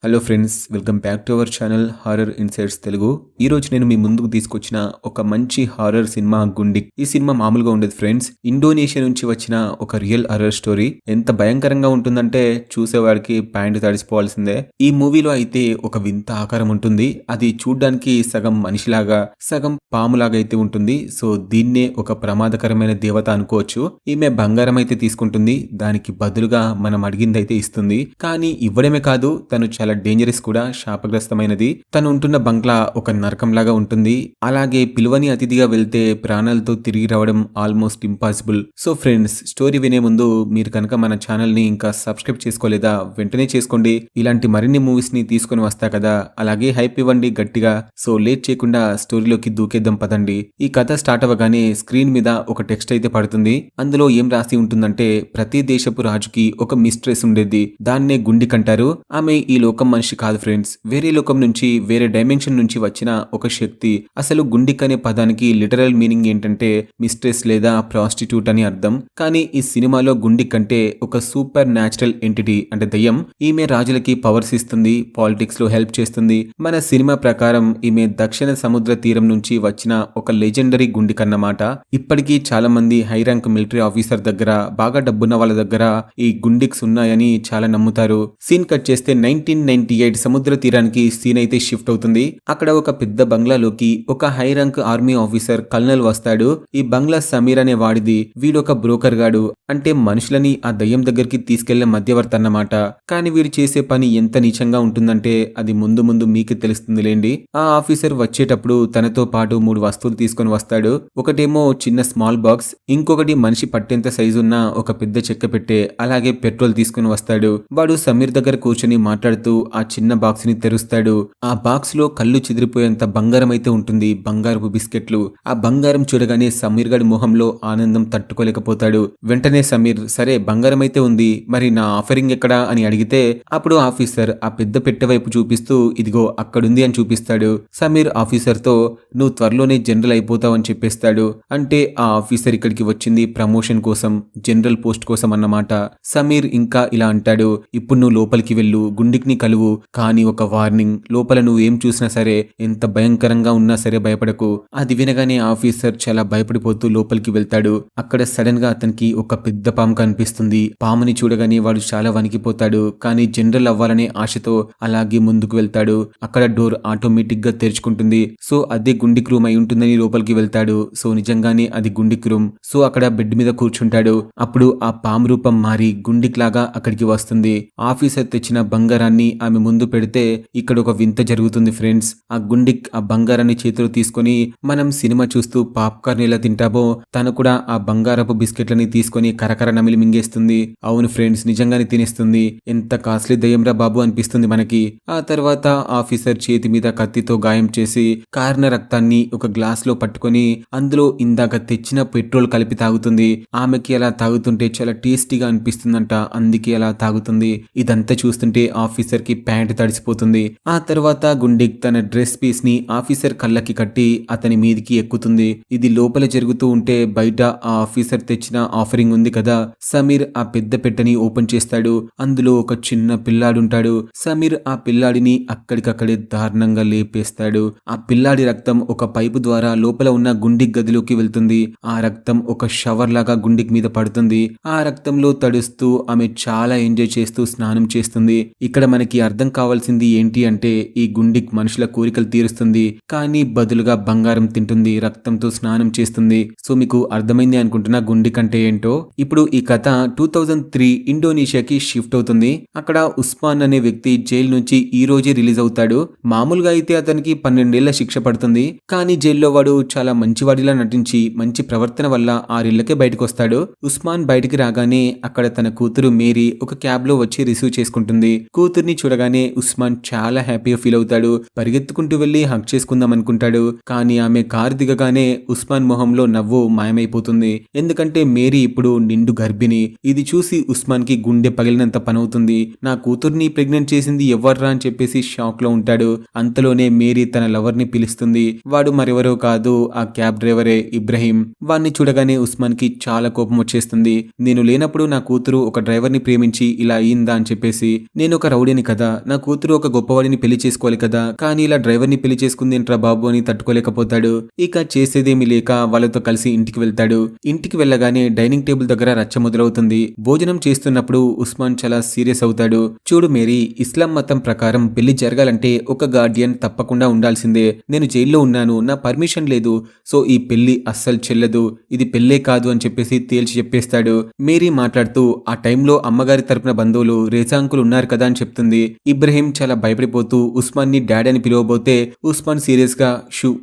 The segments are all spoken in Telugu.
Hello friends, welcome back to our channel horror insights Telugu. ఈ రోజు నేను మీ ముందుకు తీసుకొచ్చిన ఒక మంచి హారర్ సినిమా గుండిక్. ఈ సినిమా మామూలుగా ఉండదు ఫ్రెండ్స్. ఇండోనేషియా నుంచి వచ్చిన ఒక రియల్ హారర్ స్టోరీ. ఎంత భయంకరంగా ఉంటుందంటే చూసేవాడికి ప్యాంటు తడిసిపోవాల్సిందే. ఈ మూవీలో అయితే ఒక వింత ఆకారం ఉంటుంది. అది చూడ్డానికి సగం మనిషిలాగా సగం పాములాగా అయితే ఉంటుంది. సో దీన్నే ఒక ప్రమాదకరమైన దేవత అనుకోవచ్చు. ఈమె బంగారం అయితే తీసుకుంటుంది, దానికి బదులుగా మనం అడిగింది అయితే ఇస్తుంది. కానీ ఇవ్వడమే కాదు, తను చాలా డేంజరస్ కూడా, శాపగ్రస్తమైనది. తను ఉంటున్న బంగ్లా ఒక నరకంలాగా ఉంటుంది. అలాగే పిలువని అతిథిగా వెళ్తే ప్రాణాలతో తిరిగి రావడం almost impossible. So friends, story వినే ముందు మీరు కనుక మన ఛానల్ ని ఇంకా సబ్స్క్రైబ్ చేసుకోలేదా వెంటనే చేసుకోండి. ఇలాంటి మరిన్ని మూవీస్ ని తీసుకొని వస్తా కదా, అలాగే హైప్ ఇవ్వండి గట్టిగా. సో లేట్ చేయకుండా స్టోరీలోకి దూకేద్దాం పదండి. ఈ కథ స్టార్ట్ అవ్వగానే స్క్రీన్ మీద ఒక టెక్స్ట్ అయితే పడుతుంది. అందులో ఏం రాసి ఉంటుందంటే, ప్రతి దేశపు రాజుకి ఒక మిస్ట్రెస్ ఉండేది, దాన్నే గుండిక్ అంటారు. ఆమె ఈ లోకం మనిషి కాదు ఫ్రెండ్స్, వేరే లోకం నుంచి, వేరే డైమెన్షన్ నుంచి వచ్చిన ఒక శక్తి. అసలు గుండిక్ అనే పదానికి లిటరల్ మీనింగ్ ఏంటంటే మిస్ట్రెస్ లేదా ప్రాస్టిట్యూట్ అని అర్థం. కానీ ఈ సినిమాలో గుండిక్ అంటే ఒక సూపర్ న్యాచురల్ ఎంటిటీ, అంటే దయ్యం. ఈమె రాజులకి పవర్స్ ఇస్తుంది, పాలిటిక్స్ లో హెల్ప్ చేస్తుంది. మన సినిమా ప్రకారం ఈమె దక్షిణ సముద్ర తీరం నుంచి వచ్చిన ఒక లెజెండరీ గుండిక్ అన్నమాట. ఇప్పటికీ చాలా మంది హై ర్యాంక్ మిలిటరీ ఆఫీసర్ దగ్గర, బాగా డబ్బున్న వాళ్ళ దగ్గర ఈ గుండిక్స్ ఉన్నాయని చాలా నమ్ముతారు. సీన్ కట్ చేస్తే 1998 సముద్ర తీరానికి సీన్ అయితే షిఫ్ట్ అవుతుంది. అక్కడ ఒక పెద్ద బంగ్లాలోకి ఒక high rank army officer colonel వస్తాడు. ఈ బంగ్లా సమీర్ అనే వాడిది. వీడొక బ్రోకర్ గాడు, అంటే మనుషులని ఆ దయ్యం దగ్గరికి తీసుకెళ్లే మధ్యవర్తి అన్నమాట. కానీ వీడు చేసే పని ఎంత నీచంగా ఉంటుందంటే అది ముందు ముందు మీకు తెలుస్తుందిలేండి. ఆ ఆఫీసర్ వచ్చేటప్పుడు తనతో పాటు 3 వస్తువులు తీసుకొని వస్తాడు. ఒకటేమో చిన్న స్మాల్ బాక్స్, ఇంకొకటి మనిషి పట్టేంత సైజు ఉన్న ఒక పెద్ద చెక్క పెట్టే, అలాగే పెట్రోల్ తీసుకుని వస్తాడు. వాడు సమీర్ దగ్గర కూర్చొని మాట్లాడుతూ ఆ చిన్న బాక్స్ ని తెరుస్తాడు. ఆ బాక్స్ లో కళ్ళు చెదిరిపోయేంత బంగారం అయితే ఉంటుంది, బంగారపు బిస్కెట్లు. ఆ బంగారం చూడగానే సమీర్ గడి మొహంలో ఆనందం తట్టుకోలేకపోతాడు. వెంటనే సమీర్, సరే బంగారం అయితే ఉంది, మరి నా ఆఫరింగ్ ఎక్కడా అని అడిగితే అప్పుడు ఆఫీసర్ ఆ పెద్ద పెట్టె వైపు చూపిస్తూ ఇదిగో అక్కడుంది అని చూపిస్తాడు. సమీర్ ఆఫీసర్ తో, నువ్వు త్వరలోనే జనరల్ అయిపోతావు అని చెప్పేస్తాడు. అంటే ఆ ఆఫీసర్ ఇక్కడికి వచ్చింది ప్రమోషన్ కోసం, జనరల్ పోస్ట్ కోసం అన్నమాట. సమీర్ ఇంకా ఇలా అంటాడు, ఇప్పుడు నువ్వు లోపలికి వెళ్ళు, గుండిక్ ని కలువు. కానీ ఒక వార్నింగ్, లోపల నువ్వు ఏం చూసినా సరే, ఎంత భయంకరంగా ఉన్నా సరే భయపడకు. అది వినగానే ఆఫీసర్ చాలా భయపడిపోతూ లోపలికి వెళ్తాడు. అక్కడ సడన్ గా అతనికి ఒక పెద్ద పాము కనిపిస్తుంది. పాముని చూడగానే వాడు చాలా వణికిపోతాడు. కానీ జనరల్ అవ్వాలనే ఆశతో అలాగే ముందుకు వెళ్తాడు. అక్కడ డోర్ ఆటోమేటిక్ గా తెరుచుకుంటుంది. సో అదే గుండిక్ రూమ్ అయి ఉంటుందని లోపలికి వెళ్తాడు. సో నిజంగానే అది గుండిక్ రూమ్. సో అక్కడ బెడ్ మీద కూర్చుంటాడు. అప్పుడు ఆ పాము రూపం మారి గుండిక్ లాగా అక్కడికి వస్తుంది. ఆఫీసర్ తెచ్చిన బంగారాన్ని ఆమె ముందు పెడితే ఇక్కడ ఒక వింత జరుగుతుంది ఫ్రెండ్స్. ఆ గుండిక్ ఆ బంగారాన్ని చేతిలో తీసుకొని, మనం సినిమా చూస్తూ పాప్కార్న్ ఎలా తింటామో తను కూడా ఆ బంగారపు బిస్కెట్లని తీసుకొని కరకర నమిలి మింగేస్తుంది. అవును ఫ్రెండ్స్, నిజంగానే తినేస్తుంది. ఎంత కాస్ట్లీ దయ్యంరా బాబు అనిపిస్తుంది మనకి. ఆ తర్వాత ఆఫీసర్ చేతి మీద కత్తితో గాయం చేసి కారిన రక్తాన్ని ఒక గ్లాస్ లో పట్టుకొని అందులో ఇందాక తెచ్చిన పెట్రోల్ కలిపి తాగుతుంది. ఆమెకి అలా తాగుతుంటే చాలా టేస్టీగా అనిపిస్తుందంట, అందుకే అలా తాగుతుంది. ఇదంతా చూస్తుంటే ఆఫీసర్ కి ప్యాంట్ తడిసిపోతుంది. ఆ తర్వాత గుండిక్ తన డ్రెస్ పీస్ ని ఆఫీసర్ కళ్ళకి కట్టి అతని మీదికి ఎక్కుతుంది. ఇది లోపల జరుగుతూ ఉంటే బయట ఆ ఆఫీసర్ తెచ్చిన ఆఫరింగ్ ఉంది కదా, సమీర్ ఆ పెద్ద పెట్టెని ఓపెన్ చేస్తాడు. అందులో ఒక చిన్న పిల్లాడుంటాడు. సమీర్ ఆ పిల్లాడిని అక్కడికక్కడే దారుణంగా లేపేస్తాడు. ఆ పిల్లాడి రక్తం ఒక పైపు ద్వారా లోపల ఉన్న గుండిక్ గదిలోకి వెళ్తుంది. ఆ రక్తం ఒక షవర్ లాగా గుండిక్ మీద పడుతుంది. ఆ రక్తంలో తడుస్తూ ఆమె చాలా ఎంజాయ్ చేస్తూ స్నానం చేస్తుంది. ఇక్కడ మనకి అర్థం కావాల్సింది ఏంటి అంటే, ఈ గుండిక్ మనుషుల కోరికలు తీరుస్తుంది, కానీ బదులుగా బంగారం తింటుంది, రక్తంతో స్నానం చేస్తుంది. సో మీకు అర్థమైంది అనుకుంటున్నా గుండిక్ అంటే ఏంటో. ఇప్పుడు ఈ కథ 2003 ఇండోనేషియాకి షిఫ్ట్ అవుతుంది. అక్కడ ఉస్మాన్ అనే వ్యక్తి జైలు నుంచి ఈ రోజే రిలీజ్ అవుతాడు. మామూలుగా అయితే అతనికి 12 ఏళ్ల శిక్ష పడుతుంది. కానీ జైల్లో వాడు చాలా మంచివాడిలా నటించి మంచి ప్రవర్తన వల్ల 6 ఏళ్లకే బయటకు వస్తాడు. ఉస్మాన్ బయటికి రాగానే అక్కడ తన కూతురు మేరీ ఒక క్యాబ్ లో వచ్చి రిసీవ్ చేసుకుంటుంది. కూతుర్ని చూడగానే ఉస్మాన్ చాలా హ్యాపీగా ఫీల్ అవుతాడు. పరిగెత్తుకుంటూ వెళ్లి హక్ చేసుకుందాం అనుకుంటాడు. కానీ ఆమె కారు దిగగానే ఉస్మాన్ మొహంలో నవ్వు మాయమైపోతుంది. ఎందుకంటే మేరీ ఇప్పుడు నిండు గర్భిణి. ఇది చూసి ఉస్మాన్ కి గుండె పగిలినంత పనవుతుంది. నా కూతుర్ని ప్రెగ్నెంట్ చేసింది ఎవర్రా అని చెప్పేసి షాక్ లో ఉంటాడు. అంతలోనే మేరీ తన లవర్ ని పిలుస్తుంది. వాడు మరెవరో కాదు, ఆ క్యాబ్ డ్రైవరే ఇబ్రహీం. వాణ్ణి చూడగానే ఉస్మాన్ కి చాలా కోపం వచ్చేస్తుంది. నేను లేనప్పుడు నా కూతురు ఒక డ్రైవర్ ని ప్రేమించి ఇలా అయిందా అని చెప్పేసి. నేను ఒక రౌడీని కదా, కదా, నా కూతురు ఒక గొప్పవాడిని పెళ్లి చేసుకోవాలి కదా, కానీ ఇలా డ్రైవర్ని పెళ్లి చేసుకుంది ఏంట్రా బాబు అని తట్టుకోలేకపోతాడు. ఇక చేసేదేమీ లేక వాళ్ళతో కలిసి ఇంటికి వెళ్తాడు. ఇంటికి వెళ్ళగానే డైనింగ్ టేబుల్ దగ్గర రచ్చ మొదలవుతుంది. భోజనం చేస్తున్నప్పుడు ఉస్మాన్ చాలా సీరియస్ అవుతాడు. చూడు మేరీ, ఇస్లాం మతం ప్రకారం పెళ్లి జరగాలంటే ఒక గార్డియన్ తప్పకుండా ఉండాల్సిందే. నేను జైల్లో ఉన్నాను, నా పర్మిషన్ లేదు, సో ఈ పెళ్లి అస్సలు చెల్లదు, ఇది పెళ్లే కాదు అని చెప్పేసి తేల్చి చెప్పేస్తాడు. మేరీ మాట్లాడుతూ ఆ టైంలో అమ్మగారి తరపున బంధువులు రేజా అంకుల్ ఉన్నారు కదా అని చెప్తుంది. ఇబ్రహీం చాలా భయపడిపోతూ ఉస్మాన్ ని డాడ్ అని పిలవబోతే ఉస్మాన్ సీరియస్ గా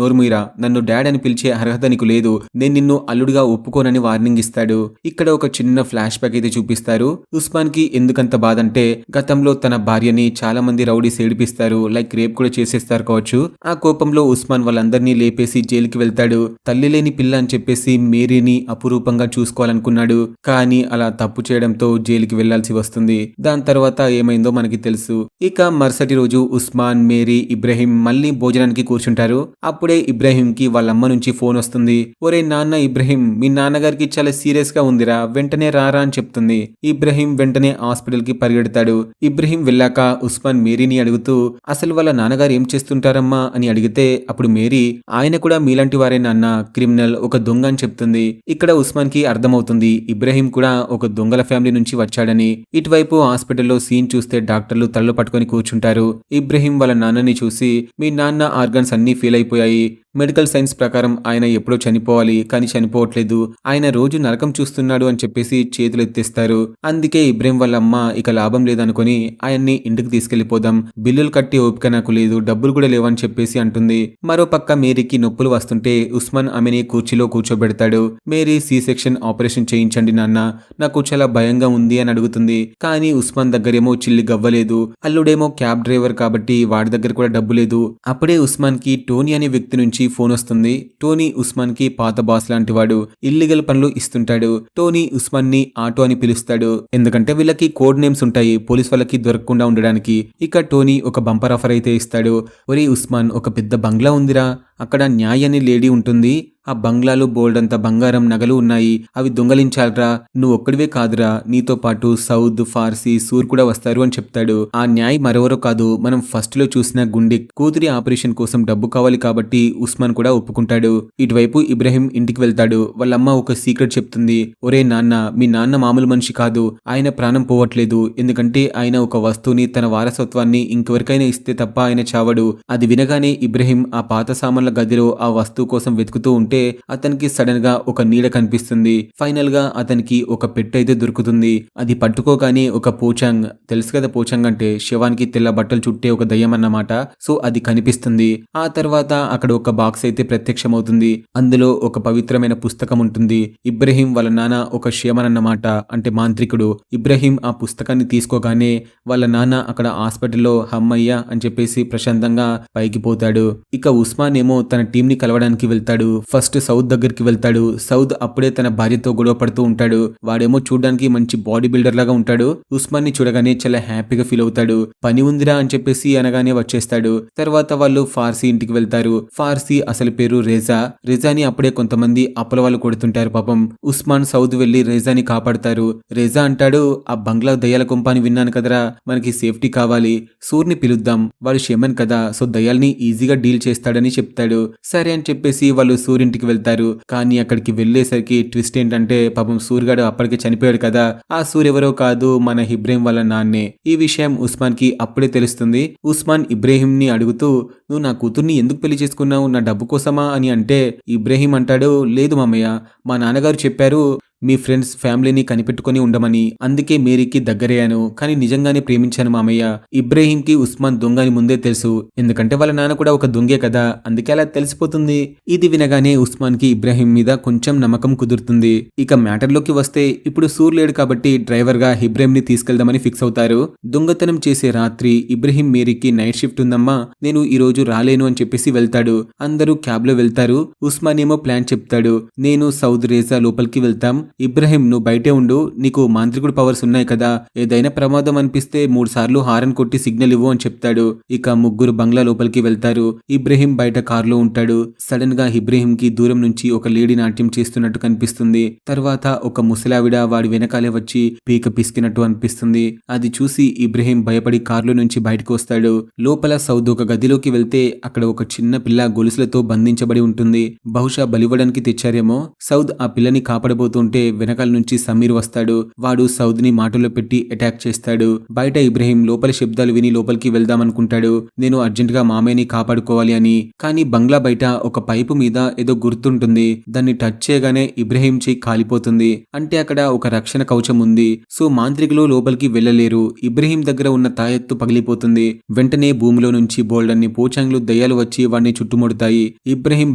నోర్మీరా, నన్ను డాడ్ అని పిలిచే అర్హత నీకు లేదు, నేను నిన్ను అల్లుడుగా ఒప్పుకోనని వార్నింగ్ ఇస్తాడు. ఇక్కడ ఒక చిన్న ఫ్లాష్ బ్యాక్ అయితే చూపిస్తారు. ఉస్మాన్ కి ఎందుకంత బాధ అంటే గతంలో తన భార్యని చాలా మంది రౌడీస్ ఏడిపిస్తారు, లైక్ రేప్ కూడా చేసేస్తారు కావచ్చు. ఆ కోపంలో ఉస్మాన్ వాళ్ళందరినీ లేపేసి జైలుకి వెళ్తాడు. తల్లి లేని పిల్ల అని చెప్పేసి మేరీని అపురూపంగా చూసుకోవాలనుకున్నాడు, కానీ అలా తప్పు చేయడంతో జైలుకి వెళ్లాల్సి వస్తుంది. దాని తర్వాత ఏమైందో మనకి తెలుసు. ఇక మరుసటి రోజు ఉస్మాన్, మేరీ, ఇబ్రహీం మళ్ళీ భోజనానికి కూర్చుంటారు. అప్పుడే ఇబ్రహీం కి వాళ్ళమ్మ నుంచి ఫోన్ వస్తుంది. ఒరే నాన్న ఇబ్రహీం, మీ నాన్నగారికి చాలా సీరియస్ గా ఉందిరా, వెంటనే రారా అని చెప్తుంది. ఇబ్రహీం వెంటనే హాస్పిటల్ కి పరిగెడతాడు. ఇబ్రహీం వెళ్ళాక ఉస్మాన్ మేరీని అడుగుతూ అసలు వాళ్ళ నాన్నగారు ఏం చేస్తుంటారమ్మా అని అడిగితే అప్పుడు మేరీ ఆయన కూడా మీలాంటి వారే నాన్న, క్రిమినల్, ఒక దొంగ అని చెప్తుంది. ఇక్కడ ఉస్మాన్ కి అర్థమవుతుంది ఇబ్రహీం కూడా ఒక దొంగల ఫ్యామిలీ నుంచి వచ్చాడని. ఇటువైపు హాస్పిటల్లో సీన్ చూస్తే డాక్టర్లు తల్లు పట్టుకొని కూర్చుంటారు. ఇబ్రహీం వాళ్ళ నాన్నని చూసి మీ నాన్న ఆర్గన్స్ అన్నీ ఫెయిల్ అయిపోయాయి, మెడికల్ సైన్స్ ప్రకారం ఆయన ఎప్పుడో చనిపోవాలి, కానీ చనిపోవట్లేదు, ఆయన రోజు నరకం చూస్తున్నాడు అని చెప్పేసి చేతులు ఎత్తేస్తారు. అందుకే ఇబ్రహీం వాళ్ళ అమ్మ ఇక లాభం లేదనుకుని ఆయన్ని ఇంటికి తీసుకెళ్లిపోదాం, బిల్లులు కట్టి ఓపిక నాకు లేదు, డబ్బులు కూడా లేవని చెప్పేసి అంటుంది. మరో పక్క మేరీకి నొప్పులు వస్తుంటే ఉస్మాన్ ఆమెని కుర్చీలో కూర్చోబెడతాడు. మేరీ సి సెక్షన్ ఆపరేషన్ చేయించండి నాన్న, నాకు చాలా భయంగా ఉంది అని అడుగుతుంది. కానీ ఉస్మాన్ దగ్గరేమో చిల్లి గవ్వలేదు, అల్లుడేమో క్యాబ్ డ్రైవర్ కాబట్టి వాడి దగ్గర కూడా డబ్బు లేదు. అప్పుడే ఉస్మాన్ కి టోనీ అనే వ్యక్తి నుంచి ఫోన్ వస్తుంది. టోనీ ఉస్మాన్ కి పాత బాస్ లాంటి వాడు, ఇల్లీగల్ పనులు ఇస్తుంటాడు. టోనీ ఉస్మాన్ ని ఆటో అని పిలుస్తాడు, ఎందుకంటే వీళ్ళకి కోడ్ నేమ్స్ ఉంటాయి పోలీస్ వాళ్ళకి దొరకకుండా ఉండడానికి. ఇక టోనీ ఒక బంపర్ ఆఫర్ అయితే ఇస్తాడు. ఒరే ఉస్మాన్, ఒక పెద్ద బంగ్లా ఉందిరా, అక్కడ న్యాయ్ అనే లేడీ ఉంటుంది, ఆ బంగ్లాలో బోల్డంత బంగారం నగలు ఉన్నాయి, అవి దొంగలించాలరా, నువ్వు ఒక్కడివే కాదురా, నీతో పాటు సౌద్, ఫార్సీ, సూర్ కూడా వస్తారు అని చెప్తాడు. ఆ న్యాయ్ మరెవరో కాదు, మనం ఫస్ట్ లో చూసిన గుండిక్. కూతురి ఆపరేషన్ కోసం డబ్బు కావాలి కాబట్టి ఉస్మాన్ కూడా ఒప్పుకుంటాడు. ఇటువైపు ఇబ్రహీం ఇంటికి వెళ్తాడు. వాళ్ళమ్మ ఒక సీక్రెట్ చెప్తుంది. ఒరే నాన్న, మీ నాన్న మామూలు మనిషి కాదు, ఆయన ప్రాణం పోవట్లేదు, ఎందుకంటే ఆయన ఒక వస్తువుని తన వారసత్వాన్ని ఇంకెవరికైనా ఇస్తే తప్ప ఆయన చావడు. అది వినగానే ఇబ్రహీం ఆ పాత సామాన్ల గదిలో ఆ వస్తువు కోసం వెతుకుతూ ఉంటే అతనికి సడన్ గా ఒక నీడ కనిపిస్తుంది. ఫైనల్ గా అతనికి ఒక పెట్టె అయితే దొరుకుతుంది. అది పట్టుకోగానే ఒక పోచాంగ్, తెలుసు కదా పోచాంగ్ అంటే శవానికి తెల్ల బట్టలు చుట్టే ఒక దయ్యం అన్నమాట. సో అది కనిపిస్తుంది. ఆ తర్వాత అక్కడ ఒక బాక్స్ అయితే ప్రత్యక్షమవుతుంది. అందులో ఒక పవిత్రమైన పుస్తకం ఉంటుంది. ఇబ్రహీం వాళ్ళ నాన్న ఒక షేమన్ అన్నమాట, అంటే మాంత్రికుడు. ఇబ్రహీం ఆ పుస్తకాన్ని తీసుకోగానే వాళ్ళ నాన్న అక్కడ హాస్పిటల్లో హమ్మయ్య అని చెప్పేసి ప్రశాంతంగా పైకి పోతాడు. ఇక ఉస్మాన్ ఏమో తన టీం ని కలవడానికి వెళ్తాడు. ఫస్ట్ సౌద్ దగ్గరికి వెళ్తాడు. సౌద్ అప్పుడే తన భార్యతో గొడవ పడుతూ ఉంటాడు. వాడేమో చూడడానికి మంచి బాడీ బిల్డర్ లాగా ఉంటాడు. ఉస్మాన్ ని చూడగానే చాలా హ్యాపీగా ఫీల్ అవుతాడు. పని ఉందిరా అని చెప్పేసి అనగానే వచ్చేస్తాడు. తర్వాత వాళ్ళు ఫార్సీ ఇంటికి వెళ్తారు. ఫార్సీ అసలు పేరు రేజా. రేజాని అప్పుడే కొంతమంది అప్పుల వాళ్ళు కొడుతుంటారు పాపం. ఉస్మాన్ సౌద్ వెళ్లి రేజాని కాపాడతారు. రేజా అంటాడు, ఆ బంగ్లా దయ్యాల కొంప అని విన్నాను కదరా, మనకి సేఫ్టీ కావాలి, సూర్ని పిలుద్దాం, వాడు షెమన్ కదా, సో దయ్యాల్ని ఈజీగా డీల్ చేస్తాడని చెప్తాడు. సరే అని చెప్పేసి వాళ్ళు సూర్యింటికి వెళ్తారు. కానీ అక్కడికి వెళ్లేసరికి ట్విస్ట్ ఏంటంటే పాపం సూర్యగాడు అప్పటికే చనిపోయాడు కదా, ఆ సూర్ ఎవరో కాదు, మన ఇబ్రహీం వాళ్ళ నాన్నే. ఈ విషయం ఉస్మాన్ కి అప్పుడే తెలుస్తుంది. ఉస్మాన్ ఇబ్రహీం ని అడుగుతూ నువ్వు నా కూతుర్ని ఎందుకు పెళ్లి చేసుకున్నావు, నా డబ్బు కోసమా అని అంటే ఇబ్రహీం అంటాడు, లేదు మామయ్య, మా నాన్నగారు చెప్పారు మీ ఫ్రెండ్స్ ఫ్యామిలీని కనిపెట్టుకుని ఉండమని, అందుకే మేరీకి దగ్గరయ్యాను, కానీ నిజంగానే ప్రేమించాను మామయ్య. ఇబ్రహీంకి ఉస్మాన్ దొంగ అని ముందే తెలుసు, ఎందుకంటే వాళ్ళ నాన్న కూడా ఒక దొంగే కదా, అందుకే అలా తెలిసిపోతుంది. ఇది వినగానే ఉస్మాన్ కి ఇబ్రహీం మీద కొంచెం నమ్మకం కుదురుతుంది. ఇక మ్యాటర్లోకి వస్తే ఇప్పుడు సూర్ లేడు కాబట్టి డ్రైవర్ గా ఇబ్రహీం ని తీసుకెళ్దామని ఫిక్స్ అవుతారు. దొంగతనం చేసే రాత్రి ఇబ్రహీం మేరీకి నైట్ షిఫ్ట్ ఉందమ్మా, నేను ఈ రోజు రాలేను అని చెప్పేసి వెళ్తాడు. అందరూ క్యాబ్ లో వెళ్తారు. ఉస్మాన్ ఏమో ప్లాన్ చెప్తాడు, నేను సౌద్ రేజా లోపలికి వెళ్తాం, ఇబ్రహీం నువ్వు బయటే ఉండు, నీకు మాంత్రికుడు పవర్స్ ఉన్నాయి కదా, ఏదైనా ప్రమాదం అనిపిస్తే 3 సార్లు హారన్ కొట్టి సిగ్నల్ ఇవ్వు అని చెప్తాడు. ఇక ముగ్గురు బంగ్లా లోపలికి వెళ్తారు. ఇబ్రహీం బయట కారులో ఉంటాడు. సడన్ గా ఇబ్రహీం కి దూరం నుంచి ఒక లేడీ నాట్యం చేస్తున్నట్టు కనిపిస్తుంది. తర్వాత ఒక ముసలావిడ వాడి వెనకాలే వచ్చి పీక పిసికినట్టు అనిపిస్తుంది. అది చూసి ఇబ్రహీం భయపడి కారులో నుంచి బయటకు వస్తాడు. లోపల సౌద్ ఒక గదిలోకి వెళ్తే అక్కడ ఒక చిన్న పిల్ల గొలుసులతో బంధించబడి ఉంటుంది. బహుశా బలివ్వడానికి తెచ్చారేమో. సౌద్ ఆ పిల్లని కాపాడబోతుంటే వెనకాల నుంచి సమీర్ వస్తాడు. వాడు సౌద్ ని మాటలో పెట్టి అటాక్ చేస్తాడు. బయట ఇబ్రహీం లోపల శబ్దాలు విని లోపలికి వెళ్దామనుకుంటాడు. నేను అర్జెంట్ గా మామయ్యని కాపాడుకోవాలి అని. కానీ బంగ్లా బయట ఒక పైపు మీద ఏదో గుర్తుంటుంది. దాన్ని టచ్ చేయగానే ఇబ్రహీం చెయ్యి కాలిపోతుంది. అంటే అక్కడ ఒక రక్షణ కవచం ఉంది. సో మాంత్రికులు లోపలికి వెళ్లలేరు. ఇబ్రహీం దగ్గర ఉన్న తాయెత్తు పగిలిపోతుంది. వెంటనే భూమిలో నుంచి బోల్డన్ని పోచంగ్లు దయ్యాలు వచ్చి వాడిని చుట్టుముడతాయి. ఇబ్రహీం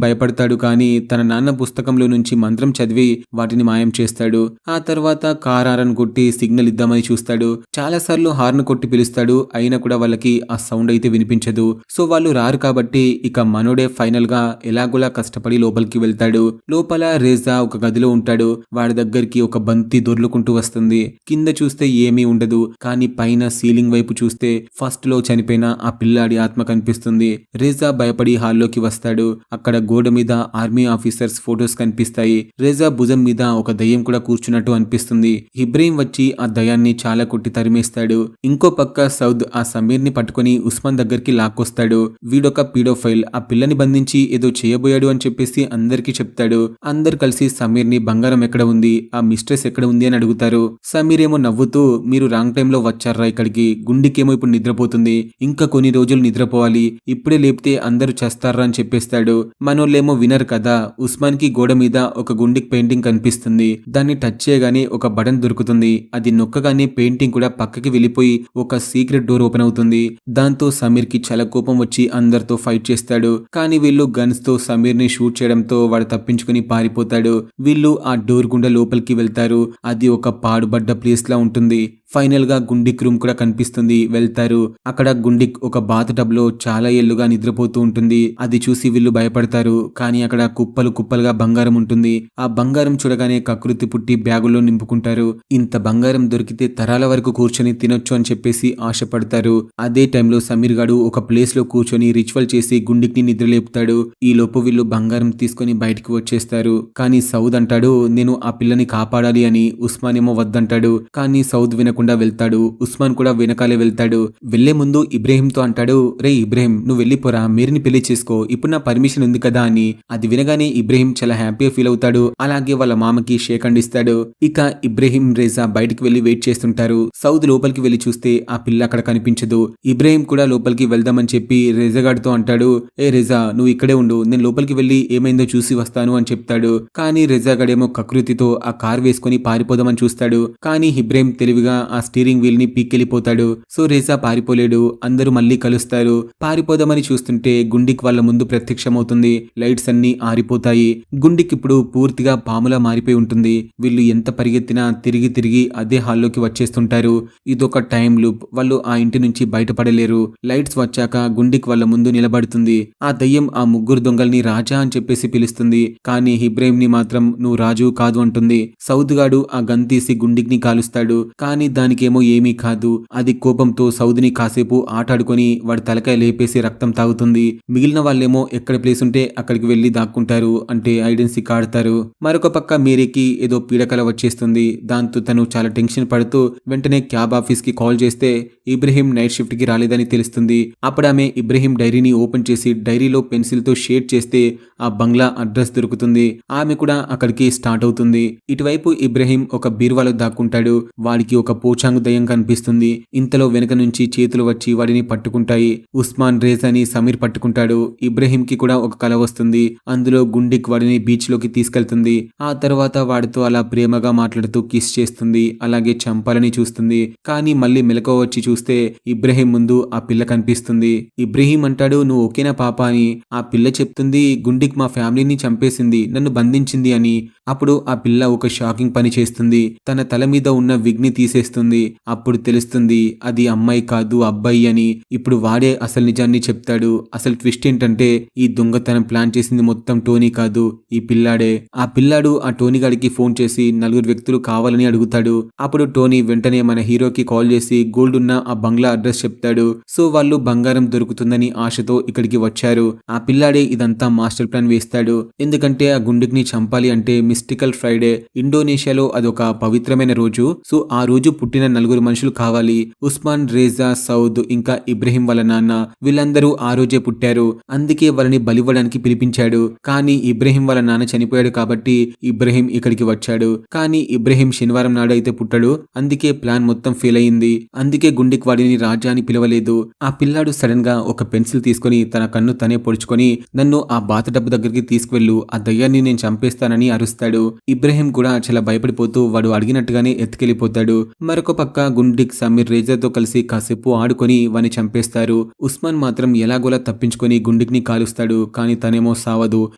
భయపడతాడు. కానీ తన నాన్న పుస్తకంలో నుంచి మంత్రం చదివి వాటిని మాయం చేస్తాడు. ఆ తర్వాత కార్ హారన్ కొట్టి సిగ్నల్ ఇద్దామని చూస్తాడు. చాలా సార్లు హార్న్ కొట్టి పిలుస్తాడు. అయినా కూడా వాళ్ళకి ఆ సౌండ్ అయితే వినిపించదు. సో వాళ్ళు రారు కాబట్టి ఇక మనోడే ఫైనల్ గా ఎలాగోలా కష్టపడి లోపలికి వెళ్తాడు. లోపల రేజా ఒక గదిలో ఉంటాడు. వాడి దగ్గరికి ఒక బంతి దొర్లుకుంటూ వస్తుంది. కింద చూస్తే ఏమీ ఉండదు. కానీ పైన సీలింగ్ వైపు చూస్తే ఫస్ట్ లో చనిపోయిన ఆ పిల్లాడి ఆత్మ కనిపిస్తుంది. రేజా భయపడి హాల్లోకి వస్తాడు. అక్కడ గోడ మీద ఆర్మీ ఆఫీసర్స్ ఫొటోస్ కనిపిస్తాయి. రేజా భుజం మీద ఒక దయ్యం కూడా కూర్చున్నట్టు అనిపిస్తుంది. ఇబ్రహీం వచ్చి ఆ దయ్యాన్ని చాలా కొట్టి తరిమేస్తాడు. ఇంకో పక్క సౌద్ ఆ సమీర్ ని పట్టుకుని ఉస్మాన్ దగ్గరికి లాక్కొస్తాడు. వీడొక పీడోఫైల్, ఆ పిల్లని బంధించి ఏదో చేయబోయాడు అని చెప్పేసి అందరికీ చెప్తాడు. అందరు కలిసి సమీర్ ని బంగారం ఎక్కడ ఉంది, ఆ మిస్ట్రెస్ ఎక్కడ ఉంది అని అడుగుతారు. సమీర్ ఏమో నవ్వుతూ మీరు రాంగ్ టైంలో వచ్చారా ఇక్కడికి, గుండికేమో ఇప్పుడు నిద్రపోతుంది, ఇంకా కొన్ని రోజులు నిద్రపోవాలి, ఇప్పుడే లేపితే అందరూ చేస్తారా అని చెప్పేస్తాడు. మనోళ్ళేమో వినరు కదా. ఉస్మాన్ కి గోడ మీద ఒక గుండిక్ పెయింటింగ్ కనిపిస్తుంది. దాన్ని టచ్ చేయగానే ఒక బటన్ దొరుకుతుంది. అది నొక్కగానే పెయింటింగ్ కూడా పక్కకి వెళ్ళిపోయి ఒక సీక్రెట్ డోర్ ఓపెన్ అవుతుంది. దాంతో సమీర్ కి చాలా కోపం వచ్చి అందరితో ఫైట్ చేస్తాడు. కానీ వీళ్ళు గన్స్ తో సమీర్ ని షూట్ చేయడంతో వాడు తప్పించుకుని పారిపోతాడు. వీళ్ళు ఆ డోర్ గుండా లోపలికి వెళ్తారు. అది ఒక పాడుబడ్డ ప్లేస్ లా ఉంటుంది. ఫైనల్ గా గుండిక్ రూమ్ కూడా కనిపిస్తుంది. వెళ్తారు. అక్కడ గుండిక్ ఒక బాత్ టబ్ లో చాలా ఏళ్లుగా నిద్రపోతూ ఉంటుంది. అది చూసి వీళ్ళు భయపడతారు. కానీ అక్కడ కుప్పలు కుప్పలుగా బంగారం ఉంటుంది. ఆ బంగారం చూడగానే కకృతి పుట్టి బ్యాగుల్లో నింపుకుంటారు. ఇంత బంగారం దొరికితే తరాల వరకు కూర్చొని తినొచ్చు అని చెప్పేసి ఆశపడతారు. అదే టైంలో సమీర్ గాడు ఒక ప్లేస్ లో కూర్చొని రిచువల్ చేసి గుండిక్ ని నిద్రలేపుతాడు. ఈ లోపు వీళ్ళు బంగారం తీసుకుని బయటికి వచ్చేస్తారు. కానీ సౌద్ అంటాడు నేను ఆ పిల్లని కాపాడాలి అని. ఉస్మాన్ ఏమో వద్దంటాడు. కానీ సౌద్ వినకుండా వెళ్తాడు. ఉస్మాన్ కూడా వెనకాలే వెళ్తాడు. వెళ్లే ముందు ఇబ్రహీంతో అంటాడు, రే ఇబ్రహీం నువ్వు వెళ్ళిపోరా, మీరుని పెళ్లి చేసుకో, ఇప్పుడు నా పర్మిషన్ ఉంది కదా అని. అది వినగానే ఇబ్రహీం చాలా హ్యాపీగా ఫీల్ అవుతాడు. అలాగే వాళ్ళ మామకి షేక్ హ్యాండ్ ఇస్తాడు. ఇక ఇబ్రహీం రేజా బయటికి వెళ్లి వెయిట్ చేస్తుంటారు. సౌద్ లోపలికి వెళ్లి చూస్తే ఆ పిల్ల అక్కడ కనిపించదు. ఇబ్రహీం కూడా లోపలికి వెళ్దామని చెప్పి రేజాగాడితో అంటాడు, ఏ రేజా నువ్వు ఇక్కడే ఉండు, నేను లోపలికి వెళ్లి ఏమైందో చూసి వస్తాను అని చెప్తాడు. కానీ రేజాగాడేమో కకృతితో ఆ కార్ వేసుకుని పారిపోదామని చూస్తాడు. కానీ ఇబ్రహీం తెలివిగా ఆ స్టీరింగ్ వీల్ ని పీక్కెళ్ళిపోతాడు. సో రేజా పారిపోలేడు. అందరూ మళ్ళీ కలుస్తారు. పారిపోదామని చూస్తుంటే గుండిక్ వాళ్ళ ముందు ప్రత్యక్షమవుతుంది. లైట్స్ అన్ని ఆరిపోతాయి. గుండిక్ ఇప్పుడు పూర్తిగా పాములా మారిపోయి ఉంటుంది. వీళ్ళు ఎంత పరిగెత్తినా తిరిగి తిరిగి అదే హాల్లోకి వచ్చేస్తుంటారు. ఇదొక టైం లూప్. వాళ్ళు ఆ ఇంటి నుంచి బయటపడలేరు. లైట్స్ వచ్చాక గుండిక్ వాళ్ళ ముందు నిలబడుతుంది. ఆ దయ్యం ఆ ముగ్గురు దొంగల్ని రాజా అని చెప్పేసి పిలుస్తుంది. కానీ ఇబ్రహీం ని మాత్రం నువ్వు రాజు కాదు అంటుంది. సౌద్ గాడు ఆ గన్ తీసి గుండిక్ ని కాలుస్తాడు. కానీ దానికేమో ఏమీ కాదు. అది కోపంతో సౌద్ని కాసేపు ఆటాడుకొని వాడి తలకాయ లేపేసి రక్తం తాగుతుంది. మిగిలిన వాళ్ళేమో ఎక్కడ ప్లేస్ ఉంటే అక్కడికి వెళ్లి దాక్కుంటారు. అంటే ఐడెన్సీ ఆడతారు. మరొక పక్క మీరేకి ఏదో పీడకల వచ్చేస్తుంది. దాంతో తను చాలా టెన్షన్ పడుతూ వెంటనే క్యాబ్ ఆఫీస్ కి కాల్ చేస్తే ఇబ్రహీం నైట్ షిఫ్ట్ కి రాలేదని తెలుస్తుంది. అప్పుడు ఆమె ఇబ్రహీం డైరీని ఓపెన్ చేసి డైరీలో పెన్సిల్ తో షేడ్ చేస్తే ఆ బంగ్లా అడ్రస్ దొరుకుతుంది. ఆమె కూడా అక్కడికి స్టార్ట్ అవుతుంది. ఇటువైపు ఇబ్రహీం ఒక బీరువాలో దాక్కుంటాడు. వాడికి ఒక పోచాంగు దయ్యం కనిపిస్తుంది. ఇంతలో వెనక నుంచి చేతులు వచ్చి వాడిని పట్టుకుంటాయి. ఉస్మాన్ రేజాని సమీర్ పట్టుకుంటాడు. ఇబ్రహీం కి కూడా ఒక కల వస్తుంది. అందులో గుండిక్ వాడిని బీచ్ లోకి తీసుకెళ్తుంది. ఆ తర్వాత వాడితో అలా ప్రేమగా మాట్లాడుతూ కిస్ చేస్తుంది. అలాగే చంపాలని చూస్తుంది. కానీ మళ్ళీ మెలకువ వచ్చి చూస్తే ఇబ్రహీం ముందు ఆ పిల్ల కనిపిస్తుంది. ఇబ్రహీం అంటాడు నువ్వు ఓకేనా పాప అని. ఆ పిల్ల చెప్తుంది గుండిక్ మా ఫ్యామిలీని చంపేసింది, నన్ను బంధించింది అని. అప్పుడు ఆ పిల్ల ఒక షాకింగ్ పని చేస్తుంది. తన తల మీద ఉన్న విగ్ ని తీసేస్తుంది. అప్పుడు తెలుస్తుంది అది అమ్మాయి కాదు అబ్బాయి అని. ఇప్పుడు వాడే అసలు నిజాన్ని చెప్తాడు. అసలు ట్విస్ట్ ఏంటంటే ఈ దొంగతనం ప్లాన్ చేసింది మొత్తం టోనీ కాదు, ఈ పిల్లాడే. ఆ పిల్లాడు ఆ టోనీ గాడికి ఫోన్ చేసి నలుగురు వ్యక్తులు కావాలని అడుగుతాడు. అప్పుడు టోనీ వెంటనే మన హీరోకి కాల్ చేసి గోల్డ్ ఉన్న ఆ బంగ్లా అడ్రస్ చెప్తాడు. సో వాళ్ళు బంగారం దొరుకుతుందని ఆశతో ఇక్కడికి వచ్చారు. ఆ పిల్లాడే ఇదంతా మాస్టర్ ప్లాన్ వేస్తాడు. ఎందుకంటే ఆ గుండెని చంపాలి అంటే మిస్టికల్ ఫ్రైడే, ఇండోనేషియాలో అదొక పవిత్రమైన రోజు. సో ఆ రోజు పుట్టిన నలుగురు మనుషులు కావాలి. ఉస్మాన్, రేజా, సౌద్ ఇంకా ఇబ్రహీం వాళ్ళ నాన్న, వీళ్ళందరూ ఆ రోజే పుట్టారు. అందుకే వాళ్ళని బలివ్వడానికి పిలిపించాడు. కానీ ఇబ్రహీం వాళ్ళ నాన్న చనిపోయాడు కాబట్టి ఇబ్రహీం ఇక్కడికి వచ్చాడు. కానీ ఇబ్రహీం శనివారం నాడు అయితే పుట్టాడు. అందుకే ప్లాన్ మొత్తం ఫెయిల్ అయింది. అందుకే గుండిక్ వాడిని రాజా అని పిలవలేదు. ఆ పిల్లాడు సడన్ గా ఒక పెన్సిల్ తీసుకొని తన కన్ను తనే పొడుచుకొని నన్ను ఆ బాత డబ్బు దగ్గరికి తీసుకువెళ్ళు, ఆ దయ్యాన్ని నేను చంపేస్తానని అరుస్తాడు. ఇబ్రహీం కూడా చాలా భయపడిపోతూ వాడు అడిగినట్టుగానే ఎత్తుకెళ్లిపోతాడు. మరొక పక్క గుండిక్, సమీర్, రేజాతో కలిసి కాసేపు ఆడుకొని వాని చంపేస్తారు. ఉస్మాన్ మాత్రం ఎలాగోలా తప్పించుకొని గుండిక్ ని కాలుస్తాడు. కానీ తనేమో సావదు.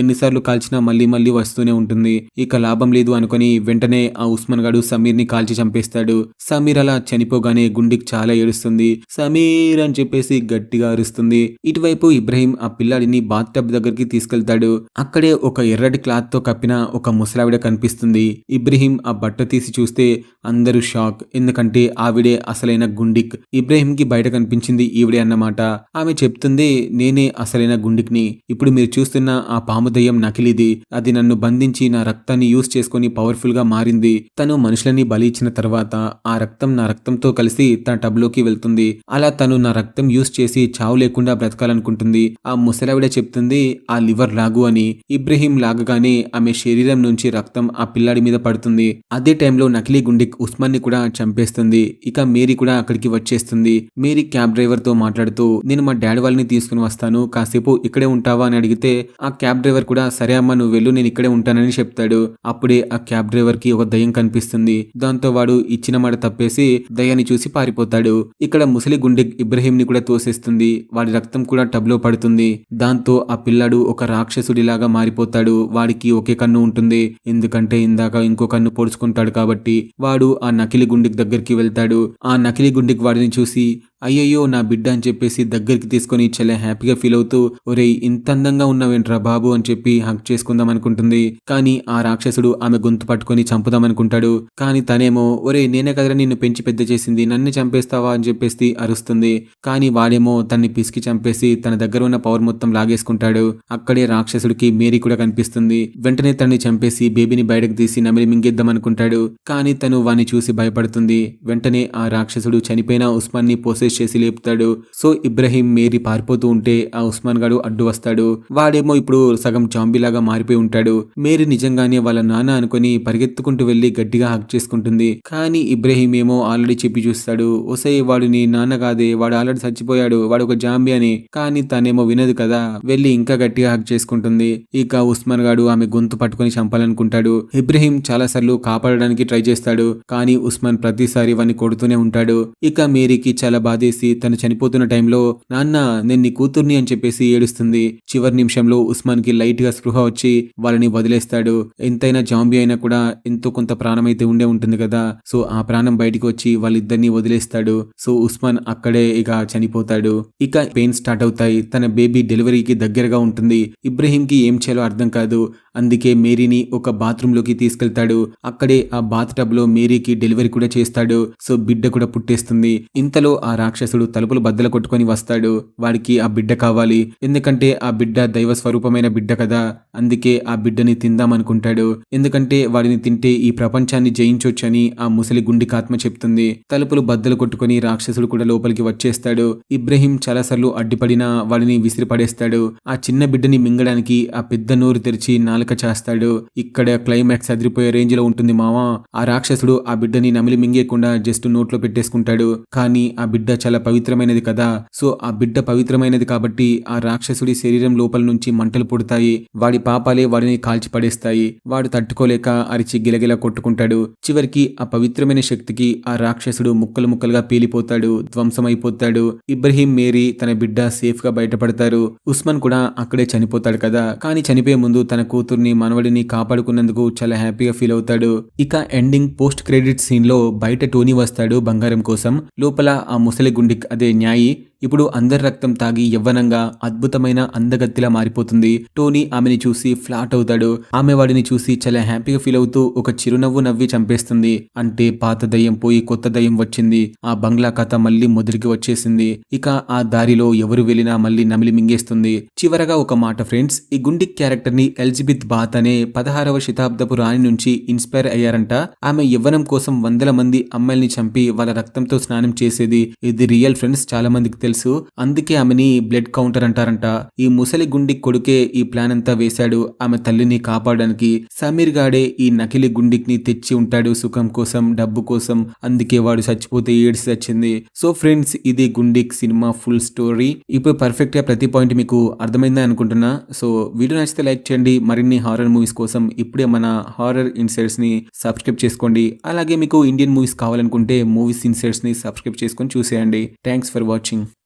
ఎన్నిసార్లు కాల్చినా మళ్ళీ మళ్ళీ వస్తూనే ఉంటుంది. ఇక లాభం లేదు అనుకొని వెంటనే ఆ ఉస్మాన్ గాడు సమీర్ ని కాల్చి చంపేస్తాడు. సమీర్ అలా చనిపోగానే గుండిక్ చాలా ఏడుస్తుంది. సమీర్ అని చెప్పేసి గట్టిగా అరుస్తుంది. ఇటువైపు ఇబ్రహీం ఆ పిల్లాడిని బాత్ టబ్ దగ్గరికి తీసుకెళ్తాడు. అక్కడే ఒక ఎర్రటి క్లాత్ తో కప్పిన ఒక ముసలావిడ కనిపిస్తుంది. ఇబ్రహీం ఆ బట్ట తీసి చూస్తే అందరూ షాక్. ఎందుకంటే ఆవిడే అసలైన గుండిక్. ఇబ్రహీం కి బయట కనిపించింది ఈవిడే అన్నమాట. ఆమె చెప్తుంది, నేనే అసలైన గుండిక్ని. ఇప్పుడు మీరు చూస్తున్న ఆ పాము దయ్యం నకిలీది. అది నన్ను బంధించి నా రక్తాన్ని యూజ్ చేసుకుని పవర్ఫుల్ గా మారింది. తను మనుషులని బలి ఇచ్చిన తర్వాత ఆ రక్తం నా రక్తంతో కలిసి తన టబ్ లోకి వెళ్తుంది. అలా తను నా రక్తం యూజ్ చేసి చావు లేకుండా బ్రతకాలనుకుంటుంది. ఆ ముసలావిడ చెప్తుంది ఆ లివర్ లాగు అని. ఇబ్రహీం లాగగానే ఆమె శరీరం నుంచి రక్తం ఆ పిల్లాడి మీద పడుతుంది. అదే టైంలో నకిలీ గుండిక్ ఉస్మాన్ ని కూడా చంపేస్తుంది. ఇక మేరీ కూడా అక్కడికి వచ్చేస్తుంది. మేరీ క్యాబ్ డ్రైవర్ తో మాట్లాడుతూ నేను మా డాడీ వాళ్ళని తీసుకుని వస్తాను, కాసేపు ఇక్కడే ఉంటావా అని అడిగితే ఆ క్యాబ్ డ్రైవర్ కూడా సరే అమ్మా నువ్వు వెళ్ళు, నేను ఇక్కడే ఉంటానని చెప్తాడు. అప్పుడే ఆ క్యాబ్ డ్రైవర్ కి ఒక దయ్యం కనిపిస్తుంది. దాంతో వాడు ఇచ్చిన మాట తప్పేసి దయ్యాన్ని చూసి పారిపోతాడు. ఇక్కడ ముసలి గుండిక్ ఇబ్రహీం ని కూడా తోసేస్తుంది. వాడి రక్తం కూడా టబ్ లో పడుతుంది. దాంతో ఆ పిల్లాడు ఒక రాక్షసుడిలాగా మారిపోతాడు. వాడికి ఒకే కన్ను ఉంటుంది. ఎందుకంటే ఇందాక ఇంకో కన్ను పొడుచుకుంటాడు కాబట్టి. వాడు ఆ నకిలీ గుండిక్ దగ్గరికి వెళ్తాడు. ఆ నకిలీ గుండిక్ వాడిని చూసి అయ్యయ్యో నా బిడ్డ అని చెప్పేసి దగ్గరికి తీసుకొని చాలా హ్యాపీగా ఫీల్ అవుతూ ఒరేయ్ ఇంత అందంగా ఉన్నావేంట్రా బాబు అని చెప్పి హక్ చేసుకుందాం అనుకుంటుంది. కానీ ఆ రాక్షసుడు ఆమె గొంతు పట్టుకొని చంపుదాం అనుకుంటాడు. కానీ తనేమో ఒరేయ్ నేనే కదరా నిన్ను పెంచి పెద్ద చేసింది, నన్ను చంపేస్తావా అని చెప్పేసి అరుస్తుంది. కానీ వాడేమో తన్ని పిసికి చంపేసి తన దగ్గర ఉన్న పవర్ మొత్తం లాగేసుకుంటాడు. అక్కడే రాక్షసుడికి మేరీ కూడా కనిపిస్తుంది. వెంటనే తన్ని చంపేసి బేబీని బయటకు తీసి నమిలి మింగేద్దాం అనుకుంటాడు. కానీ తను వాణ్ణి చూసి భయపడుతుంది. వెంటనే ఆ రాక్షసుడు చనిపోయిన ఉస్మాన్ ని పోసే చేసి లేపుతాడు. సో ఇబ్రహీం, మేరీ పారిపోతూ ఉంటే ఆ ఉస్మాన్ గాడు అడ్డు వస్తాడు. వాడేమో ఇప్పుడు సగం జాంబీలాగా మారిపోయి ఉంటాడు. మేరీ నిజంగానే వాళ్ళ నాన్న అనుకుని పరిగెత్తుకుంటూ వెళ్లి గట్టిగా హక్ చేసుకుంటుంది. కానీ ఇబ్రహీం ఏమో ఆల్రెడీ చెప్పి చూస్తాడు, ఒసే వాడు నీ నాన్న కాదే, వాడు ఆల్రెడీ చచ్చిపోయాడు, వాడు ఒక జాంబీ అని. కానీ తనేమో వినదు కదా, వెళ్లి ఇంకా గట్టిగా హక్ చేసుకుంటుంది. ఇక ఉస్మాన్ గాడు ఆమె గొంతు పట్టుకుని చంపాలనుకుంటాడు. ఇబ్రహీం చాలా సార్లు కాపాడడానికి ట్రై చేస్తాడు. కానీ ఉస్మాన్ ప్రతిసారి వాడిని కొడుతూనే ఉంటాడు. ఇక మేరీకి చాలా బాధేసి తను చనిపోతున్న టైంలో నాన్న నేను నీ కూతుర్ని అని చెప్పేసి ఏడుస్తుంది. చివరి నిమిషంలో ఉస్మాన్ కి లైట్ గా స్పృహ వచ్చి వాళ్ళని వదిలేస్తాడు. ఎంతైనా జాంబీ అయినా కూడా ఎంతో కొంత ప్రాణం అయితే ఉండే ఉంటుంది కదా. సో ఆ ప్రాణం బయటికి వచ్చి వాళ్ళిద్దరిని వదిలేస్తాడు. సో ఉస్మాన్ అక్కడే ఇక చనిపోతాడు. ఇక పెయిన్ స్టార్ట్ అవుతాయి. తన బేబీ డెలివరీకి దగ్గరగా ఉంటుంది. ఇబ్రహీం కి ఏం చేయాలో అర్థం కాదు. అందుకే మేరీని ఒక బాత్రూమ్ లోకి తీసుకెళ్తాడు. అక్కడే ఆ బాత్ టబ్ లో మేరీకి డెలివరీ కూడా చేస్తాడు. సో బిడ్డ కూడా పుట్టేస్తుంది. ఇంతలో ఆ రాక్షసుడు తలుపులు బద్దలు కొట్టుకొని వస్తాడు. వాడికి ఆ బిడ్డ కావాలి. ఎందుకంటే ఆ బిడ్డ దైవ స్వరూపమైన బిడ్డ కదా. అందుకే ఆ బిడ్డని తిందామనుకుంటాడు. ఎందుకంటే వాడిని తింటే ఈ ప్రపంచాన్ని జయించొచ్చని ఆ ముసలి గుండికాత్మ చెప్తుంది. తలుపులు బద్దలు కొట్టుకొని రాక్షసుడు కూడా లోపలికి వచ్చేస్తాడు. ఇబ్రహీం చాలాసార్లు అడ్డిపడినా వాడిని విసిరిపడేస్తాడు. ఆ చిన్న బిడ్డని మింగడానికి ఆ పెద్ద నోరు తెరిచి నాలుక చేస్తాడు. ఇక్కడ క్లైమాక్స్ అదిరిపోయే రేంజ్ లో ఉంటుంది మావా. ఆ రాక్షసుడు ఆ బిడ్డని నమిలి మింగేయకుండా జస్ట్ నోట్లో పెట్టేసుకుంటాడు. కానీ ఆ బిడ్డ చాలా పవిత్రమైనది కదా, సో ఆ బిడ్డ పవిత్రమైనది కాబట్టి ఆ రాక్షసుడి శరీరం లోపల నుంచి మంటలు పుడతాయి, వాడి పాపాలే వాడిని కాల్చి పడేస్తాయి. వాడు తట్టుకోలేక అరిచి గిలగిలా కొట్టుకుంటాడు. చివరికి ఆ పవిత్రమైన శక్తికి ఆ రాక్షసుడు ముక్కలు ముక్కలుగా పేలిపోతాడు, ధ్వంసమైపోతాడు. ఇబ్రహీం, మేరీ తన బిడ్డ సేఫ్ గా బయటపడతారు. ఉస్మాన్ కూడా అక్కడే చనిపోతాడు కదా, కానీ చనిపోయే ముందు తన కూతుర్ని మనవడిని కాపాడుకున్నందుకు చాలా హ్యాపీగా ఫీల్ అవుతాడు. ఇక ఎండింగ్ పోస్ట్ క్రెడిట్ సీన్ లో బయట టోనీ వస్తాడు బంగారం కోసం. లోపల ఆ ముసలి గుండిక్ అదే న్యాయి ఇప్పుడు అందరి రక్తం తాగి యవ్వనంగా అద్భుతమైన అందగత్తిలా మారిపోతుంది. టోనీ ఆమెని చూసి ఫ్లాట్ అవుతాడు. ఆమె వాడిని చూసి చాలా హ్యాపీగా ఫీల్ అవుతూ ఒక చిరునవ్వు నవ్వి చంపేస్తుంది. అంటే పాత దయ్యం పోయి కొత్త దయ్యం వచ్చింది, ఆ బంగ్లా కథ మళ్ళీ మొదటికి వచ్చేసింది. ఇక ఆ దారిలో ఎవరు వెళ్ళినా మళ్ళీ నమిలి మింగేస్తుంది. చివరగా ఒక మాట ఫ్రెండ్స్, ఈ గుండిక్ క్యారెక్టర్ ని ఎలిజబెత్ బాత్ అనే 16వ శతాబ్దపు రాణి నుంచి ఇన్స్పైర్ అయ్యారంట. ఆమె యవ్వనం కోసం వందల మంది అమ్మాయిల్ని చంపి వాళ్ళ రక్తంతో స్నానం చేసేది. ఇది రియల్ ఫ్రెండ్స్, చాలా మందికి తెలుసు. అందుకే ఆమెని బ్లడ్ కౌంటర్ అంటారంట. ఈ ముసలి గుండి కొడుకే ఈ ప్లాన్ అంతా వేశాడు ఆమె తల్లిని కాపాడడానికి. సమీర్ గాడే ఈ నకిలీ గుండిక్ ని తెచ్చి ఉంటాడు సుఖం కోసం, డబ్బు కోసం. అందుకే వాడు చచ్చిపోతే ఏడ్చి వచ్చింది. సో ఫ్రెండ్స్, ఇది గుండిక్ సినిమా ఫుల్ స్టోరీ. ఇప్పుడు పర్ఫెక్ట్ గా ప్రతి పాయింట్ మీకు అర్థమైందని అనుకుంటున్నా. సో వీడియో నచ్చితే లైక్ చేయండి. మరిన్ని హారర్ మూవీస్ కోసం ఇప్పుడే మన హారర్ ఇన్సైట్స్ ని సబ్స్క్రైబ్ చేసుకోండి. అలాగే మీకు ఇండియన్ మూవీస్ కావాలనుకుంటే మూవీస్ ఇన్సైట్స్ ని సబ్స్క్రైబ్ చేసుకొని చూసేయండి. Thanks for watching.